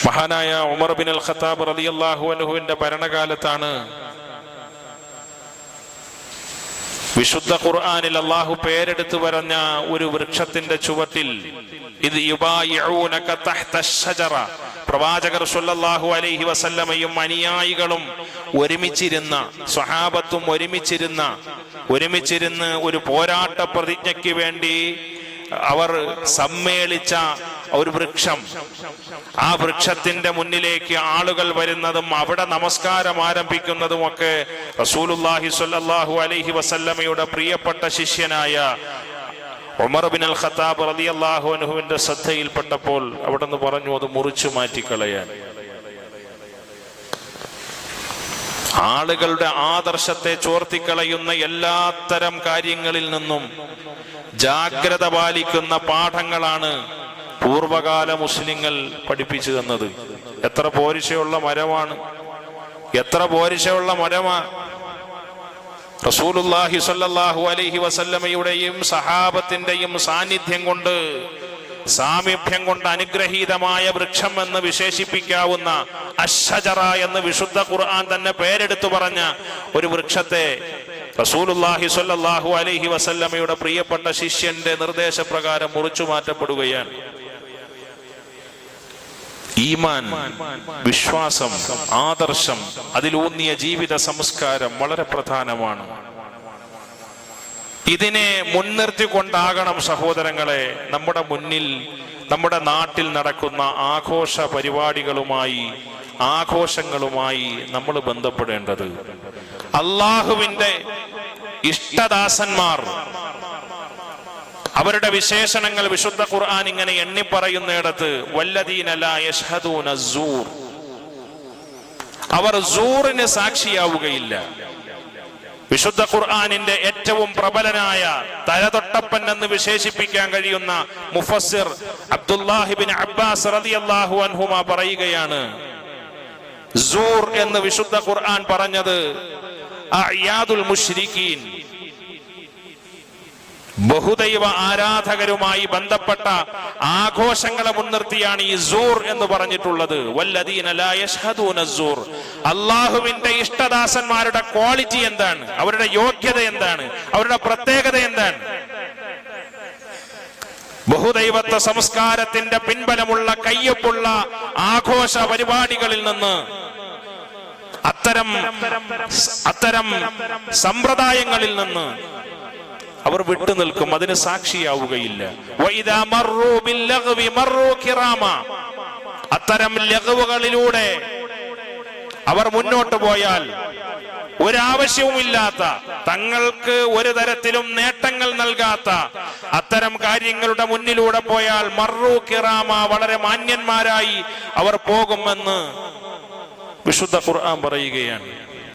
മഹാനായ Umar bin അൽ Khattab റളിയല്ലാഹു അൻഹുവിന്റെ ഭരണകാലത്താണ് വിശുദ്ധ ഖുർആനിൽ അല്ലാഹു പേരെടുത്തു പറഞ്ഞ ഒരു വൃക്ഷത്തിന്റെ ചുവട്ടിൽ ഇത് യുബായിഊനക തഹ്ത അശ്ശജറ, പ്രവാചകർ സ്വല്ലല്ലാഹു അലൈഹി വസല്ലമയും അനുയായികളും ഒരുമിച്ചിരുന്ന, സ്വഹാബത്തും ഒരുമിച്ചിരുന്ന് ഒരു പോരാട്ട പ്രതിജ്ഞയ്ക്ക് വേണ്ടി അവർ സമ്മേളിച്ച ഒരു വൃക്ഷം. ആ വൃക്ഷത്തിന്റെ മുന്നിലേക്ക് ആളുകൾ വരുന്നതും അവിടെ നമസ്കാരം ആരംഭിക്കുന്നതുമൊക്കെ റസൂലുള്ളാഹി സ്വല്ലല്ലാഹു അലൈഹി വസല്ലമയുടെ പ്രിയപ്പെട്ട ശിഷ്യനായ ഉമർ ബിൻ അൽ ഖത്താബ് റളിയല്ലാഹു അൻഹുവിന്റെ ശ്രദ്ധയിൽപ്പെട്ടപ്പോൾ അവിടുന്ന് പറഞ്ഞു, അത് മുറിച്ചു മാറ്റിക്കളയാൻ. ആളുകളുടെ ആദർശത്തെ ചോർത്തിക്കളയുന്ന എല്ലാത്തരം കാര്യങ്ങളിൽ നിന്നും ജാഗ്രത പാലിക്കുന്ന പാഠങ്ങളാണ് പൂർവകാല മുസ്ലിങ്ങൾ പഠിപ്പിച്ചു തന്നത്. എത്ര പോരിശയുള്ള മരമാണ്, എത്ര പോരിശയുള്ള മരമാണ്! റസൂലുള്ളാഹി സ്വല്ലല്ലാഹു അലൈഹി വസല്ലമയുടെയും സഹാബത്തിന്റെയും സാന്നിധ്യം കൊണ്ട്, സാമീപ്യം കൊണ്ട് അനുഗ്രഹീതമായ വൃക്ഷം എന്ന് വിശേഷിപ്പിക്കാവുന്ന അശ്ശജറ എന്ന് വിശുദ്ധ ഖുർആൻ തന്നെ പേരെടുത്തു പറഞ്ഞ ഒരു വൃക്ഷത്തെ റസൂലുള്ളാഹി സ്വല്ലല്ലാഹു അലൈഹി വസല്ലമയുടെ പ്രിയപ്പെട്ട ശിഷ്യന്റെ നിർദ്ദേശപ്രകാരം മുറിച്ചു മാറ്റപ്പെടുകയാണ്. ഈമാൻ, വിശ്വാസം, ആദർശം, അതിലൂന്നിയ ജീവിത സംസ്കാരം വളരെ പ്രധാനമാണ്. ഇതിനെ മുൻനിർത്തിക്കൊണ്ടാകണം സഹോദരങ്ങളെ നമ്മുടെ മുന്നിൽ, നമ്മുടെ നാട്ടിൽ നടക്കുന്ന ആഘോഷ പരിപാടികളുമായി, ആഘോഷങ്ങളുമായി നമ്മൾ ബന്ധപ്പെടേണ്ടത്. അള്ളാഹുവിന്റെ ഇഷ്ടദാസന്മാർ, അവരുടെ വിശേഷണങ്ങൾ വിശുദ്ധ ഖുർആൻ ഇങ്ങനെ എണ്ണി പറയുന്നിടത്ത് വല്ലദീന ലാ യശ്ഹദൂന സൂർ, അവർ സൂറിന് സാക്ഷിയാവുകയില്ല. വിശുദ്ധ ഖുർആനിന്റെ ഏറ്റവും പ്രബലനായ തലതൊട്ടപ്പൻ എന്ന് വിശേഷിപ്പിക്കാൻ കഴിയുന്ന മുഫസ്സിർ അബ്ദുല്ലാഹി ബിൻ അബ്ബാസ് റളിയല്ലാഹു അൻഹുമാ പറയുകയാണ്, സൂർ എന്ന് വിശുദ്ധ ഖുർആൻ പറഞ്ഞത് അഅയാദുൽ മുശ്രിക്കീൻ, ബഹുദൈവ ആരാധകരുമായി ബന്ധപ്പെട്ട ആഘോഷങ്ങളെ മുൻനിർത്തിയാണ് ഈ സൂർ എന്ന് പറഞ്ഞിട്ടുള്ളത്. വല്ലദീന ലാ യശ്ഹദൂന സൂർ, അല്ലാഹുവിന്റെ ഇഷ്ടദാസന്മാരുടെ ക്വാളിറ്റി എന്താണ്, അവരുടെ യോഗ്യത എന്താണ്, അവരുടെ പ്രത്യേകത എന്താണ്? ബഹുദൈവത്വ സംസ്കാരത്തിന്റെ പിൻബലമുള്ള കയ്യൊപ്പുള്ള ആഘോഷ പരിപാടികളിൽ നിന്ന്, അത്തരം സമ്പ്രദായങ്ങളിൽ നിന്ന് അവർ വിട്ടുനിൽക്കും, അതിന് സാക്ഷിയാവുകയില്ല. അത്തരം ലഘുവുകളിലൂടെ അവർ മുന്നോട്ട് പോയാൽ, ഒരാവശ്യവുമില്ലാത്ത, തങ്ങൾക്ക് ഒരു തരത്തിലും നേട്ടങ്ങൾ നൽകാത്ത അത്തരം കാര്യങ്ങളുടെ മുന്നിലൂടെ പോയാൽ മർറു കിറാമ, വളരെ മാന്യന്മാരായി അവർ പോകുമെന്ന് വിശുദ്ധ ഖുർആൻ പറയുകയാണ്.